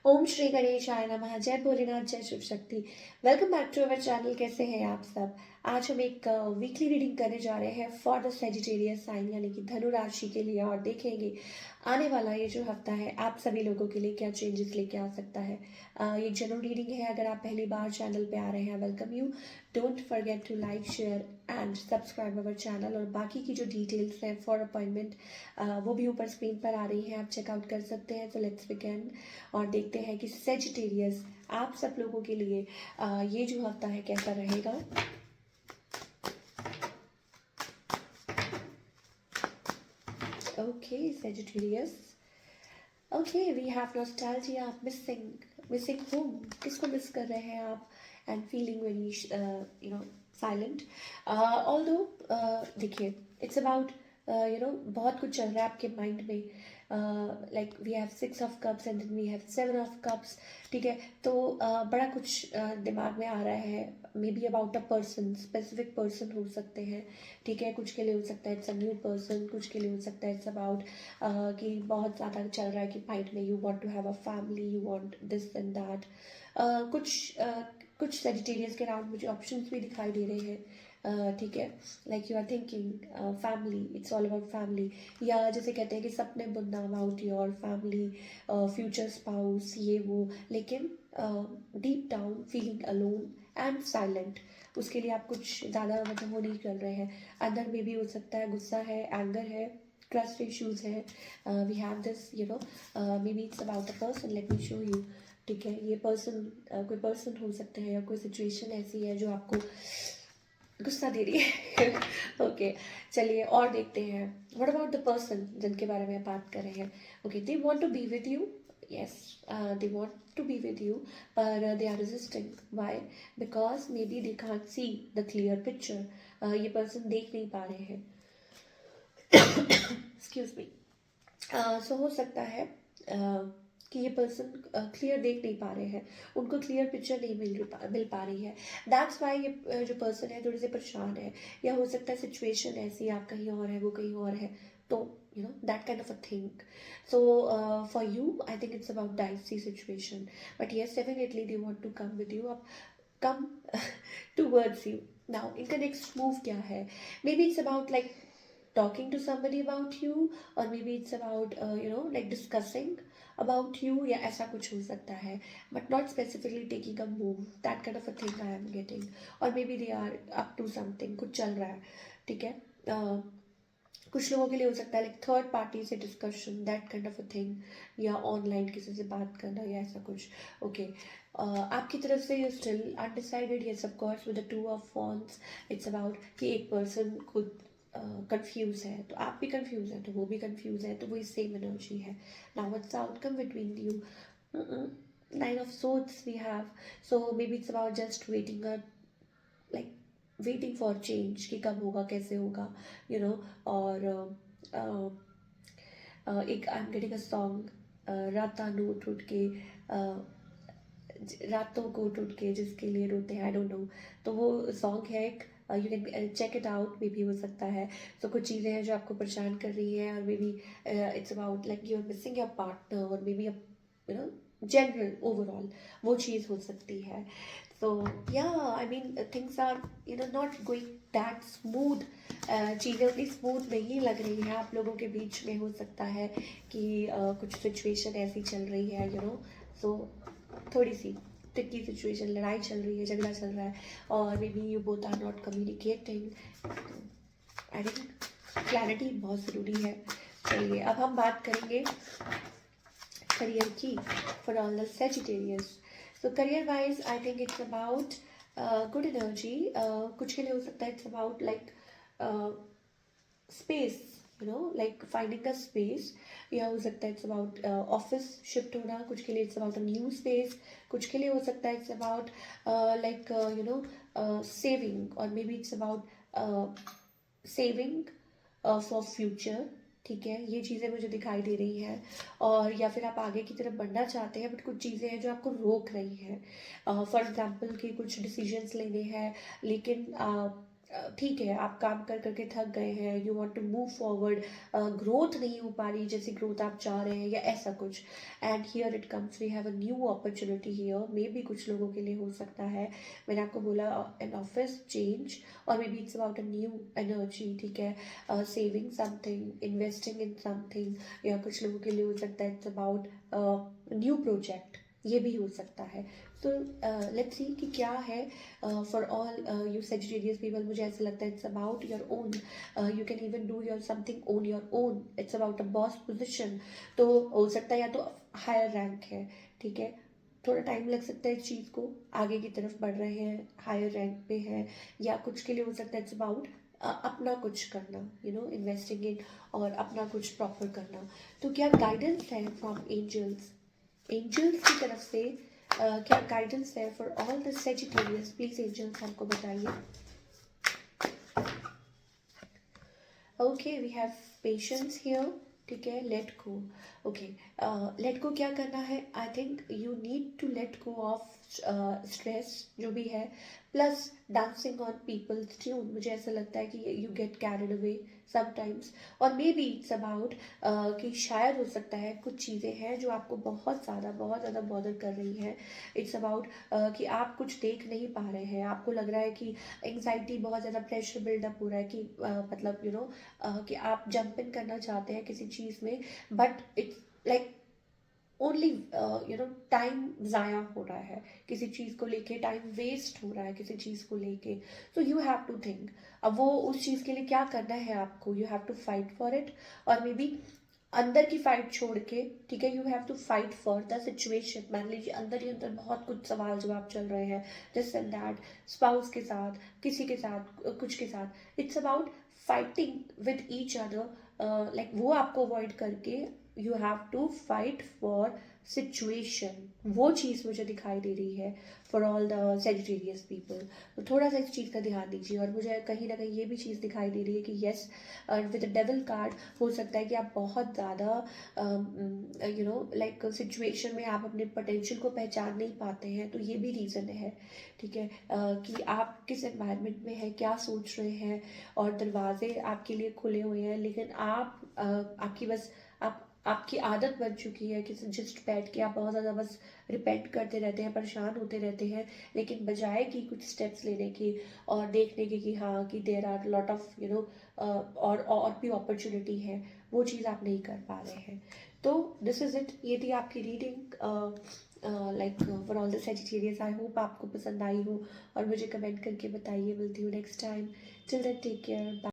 ओम श्री गणेशाय नमः। जय भोलेनाथ, जय Shiv Shakti. Welcome back to our channel. कैसे हैं आप सब? आज हम एक वीकली रीडिंग करने जा रहे हैं फॉर द सेजिटेरियस साइन यानी कि धनु राशि के लिए, और देखेंगे आने वाला ये जो हफ्ता है आप सभी लोगों के लिए क्या चेंजेस लेके आ सकता है। ये जनरल रीडिंग है। अगर आप पहली बार चैनल पे आ रहे हैं, welcome you. Don't forget to like, share and subscribe our channel. और बाकी की जो डिटेल्स हैं फॉर अपॉइंटमेंट वो भी ऊपर स्क्रीन पर आ रही हैं, आप चेकआउट कर सकते हैं। तो लेट्स बिगिन और देखते हैं कि सेजिटेरियस आप सब लोगों के लिए ये जो हफ्ता है कैसा रहेगा। Okay Sagittarius, okay we have nostalgia, missing home. किसको मिस कर रहे हैं आप? And feeling very silent. Although देखिए, इट्स अबाउट बहुत कुछ चल रहा है आपके माइंड में। Like we have 6 of Cups and then we have 7 of Cups। ठीक है, तो बड़ा कुछ दिमाग में आ रहा है। May be about a person, specific person हो सकते हैं। ठीक है, कुछ के लिए हो सकता है इट्स अ न्यू पर्सन, कुछ के लिए हो सकता है इट्स अबाउट कि बहुत ज़्यादा चल रहा है कि माइंड में you want to have a family, you want this and that. कुछ सेजिटेरियस के अराउंड मुझे ऑप्शंस भी दिखाई दे रहे हैं। ठीक है, like you are thinking family, it's all about family. या जैसे कहते हैं कि सपने बुनना about your family, future spouse, ये वो, लेकिन deep down feeling alone and silent. उसके लिए आप कुछ ज़्यादा मतलब वो नहीं कर रहे हैं। अंदर में भी हो सकता है गुस्सा है, एंगर है, ट्रस्ट इश्यूज है। We have this maybe it's about a person, let me show you. ठीक है, ये पर्सन कोई पर्सन हो सकता है या कोई सिचुएशन ऐसी है जो आपको गुस्सा दे रही है। ओके, चलिए और देखते हैं। व्हाट अबाउट द पर्सन जिनके बारे में बात कर रहे हैं? Okay, they want to be with you. yes, they want to be with you, but they are resisting. Why? Because maybe they can't see the clear picture. ये person देख नहीं पा रहे हैं। Excuse me. सो हो सकता है कि ये पर्सन क्लियर देख नहीं पा रहे हैं, उनको क्लियर पिक्चर नहीं मिल पा रही है। दैट्स वाई ये जो पर्सन है थोड़े से परेशान है। या हो सकता है सिचुएशन ऐसी, आप कहीं और है वो कहीं और है, तो that kind of a thing. So for you I think it's about dicey situation, but yes definitely they want to come with you, अब कम टूवर्ड्स यू। नाउ इनका नेक्स्ट मूव क्या है? Maybe it's about like talking to somebody about you, or maybe it's about like discussing about you, या ऐसा कुछ हो सकता है, but not specifically taking a move, that kind of a thing I am getting. or maybe they are up to something, कुछ चल रहा है। ठीक है, कुछ लोगों के लिए हो सकता है लाइक थर्ड पार्टी से discussion, that kind of a thing, या ऑनलाइन किसी से बात करना या ऐसा कुछ। ओके, आपकी तरफ से you still undecided, yes of course with the 2 of Wands। It's about कि एक पर्सन खुद कंफ्यूज है, तो आप भी कंफ्यूज है, तो वो भी कंफ्यूज है, तो वही सेम एनर्जी है। Now what's outcome between you? 9 of Swords we have, so maybe it's about just waiting a like waiting for change कि कब होगा, कैसे होगा, और एक I am getting a song, रातानु टूट के, रातों को टूट के जिसके लिए रोते हैं, आई डोंट नो। तो वो सॉन्ग है एक, you can check it out, maybe हो सकता है। तो कुछ चीज़ें हैं जो आपको परेशान कर रही है, और maybe it's about like you are missing your partner, और मे बी जनरल ओवरऑल वो चीज़ हो सकती है। So yeah, I mean things are not going that smooth. चीज़ें उतनी स्मूथ नहीं लग रही है आप लोगों के बीच में। हो सकता है कि कुछ सिचुएशन ऐसी चल रही है, सो थोड़ी सी ट्रिकी सिचुएशन, लड़ाई चल रही है, झगड़ा चल रहा है, और maybe you both are not communicating. I think clarity बहुत ज़रूरी है। चलिए अब हम बात करेंगे करियर की for all the Sagittarius. So career wise I think it's about good energy. कुछ के लिए हो सकता है it's about like space, like finding a space. या हो सकता है it's about office shift होना, कुछ के लिए it's about a new space, कुछ के लिए हो सकता है it's about like saving, or maybe it's about saving for future। ठीक है, ये चीज़ें मुझे दिखाई दे रही हैं। और या फिर आप आगे की तरफ बढ़ना चाहते हैं, बट कुछ चीज़ें हैं जो आपको रोक रही हैं। फॉर एग्जांपल कि कुछ डिसीजंस लेने हैं, लेकिन ठीक है, आप काम कर करके थक गए हैं, you want to move forward, growth नहीं हो पा रही जैसी ग्रोथ आप चाह रहे हैं या ऐसा कुछ, and here it comes, we have a new opportunity here, maybe कुछ लोगों के लिए हो सकता है, मैंने आपको बोला एन ऑफिस चेंज, और maybe it's about a new energy, ठीक है, saving something, investing in something, या कुछ लोगों के लिए हो सकता है इट्स अबाउट न्यू प्रोजेक्ट, ये भी हो सकता है। तो लेट्स सी कि क्या है for all you Sagittarius people, मुझे ऐसा लगता है it's about your own, you can even do your something own your own, it's about a boss position, तो हो सकता है या तो हायर रैंक है, ठीक है, थोड़ा टाइम लग सकता है इस चीज़ को, आगे की तरफ बढ़ रहे हैं, हायर रैंक पे है, या कुछ के लिए हो सकता है इट्स अबाउट अपना कुछ करना, यू नो, इन्वेस्टिंग इन, और अपना कुछ प्रॉपर करना। तो क्या गाइडेंस है फ्रॉम एंजल्स, एंजल्स की तरफ से क्या गाइडेंस है for all the Sagittarius, please angels हमको बताइए। Okay, we have patience here, ठीक है, let go, okay, let go क्या करना है, I think you need to let go of stress जो भी है, plus dancing on people's tune, मुझे ऐसा लगता है कि you get carried away sometimes, और मे बी इट्स अबाउट कि शायद हो सकता है कुछ चीज़ें हैं जो आपको बहुत ज़्यादा बॉदर कर रही हैं, इट्स अबाउट कि आप कुछ देख नहीं पा रहे हैं, आपको लग रहा है कि एंग्जाइटी, बहुत ज़्यादा प्रेशर बिल्डअप हो रहा है कि मतलब यू नो कि आप जंप इन करना चाहते हैं किसी चीज़ में, but it's like only you know time ज़ाया हो रहा है किसी चीज़ को लेके, टाइम वेस्ट हो रहा है किसी चीज़ को लेके, तो यू हैव टू थिंक, अब वो उस चीज़ के लिए क्या करना है आपको, you have to fight for it, और मे बी अंदर की फाइट छोड़ के, ठीक है, you have to fight for the situation, मान लीजिए अंदर ही अंदर बहुत कुछ सवाल जवाब चल रहे हैं, दिस एंड दैट, स्पाउस के साथ, किसी के साथ, कुछ के साथ, it's about fighting with each other, like वो आपको अवॉइड करके you have to fight for situation, वो चीज़ मुझे दिखाई दे रही है for all the Sagittarius people, तो थोड़ा सा इस चीज़ का ध्यान दीजिए, और मुझे कहीं ना कहीं ये भी चीज़ दिखाई दे रही है कि येस, विद डेविल कार्ड हो सकता है कि आप बहुत ज़्यादा यू नो लाइक सिचुएशन में आप अपने पोटेंशियल को पहचान नहीं पाते हैं, तो ये भी रीज़न है, ठीक है, कि आप किस एनवायरनमेंट में हैं, क्या सोच रहे हैं, और दरवाजे आपके लिए खुले हुए हैं, लेकिन आप आपकी बस आपकी आदत बन चुकी है कि जस्ट बैठ के आप बहुत ज़्यादा बस रिपेंट करते रहते हैं, परेशान होते रहते हैं, लेकिन बजाय कि कुछ स्टेप्स लेने की और देखने की कि हाँ कि there are lot of you know और भी अपॉर्चुनिटी है, वो चीज़ आप नहीं कर पा रहे हैं। तो दिस इज़ इट, ये थी आपकी reading like for all the Sagittarius, I hope आपको पसंद आई हो, और मुझे कमेंट करके बताइए, मिलती हूँ next time, till then take care, bye.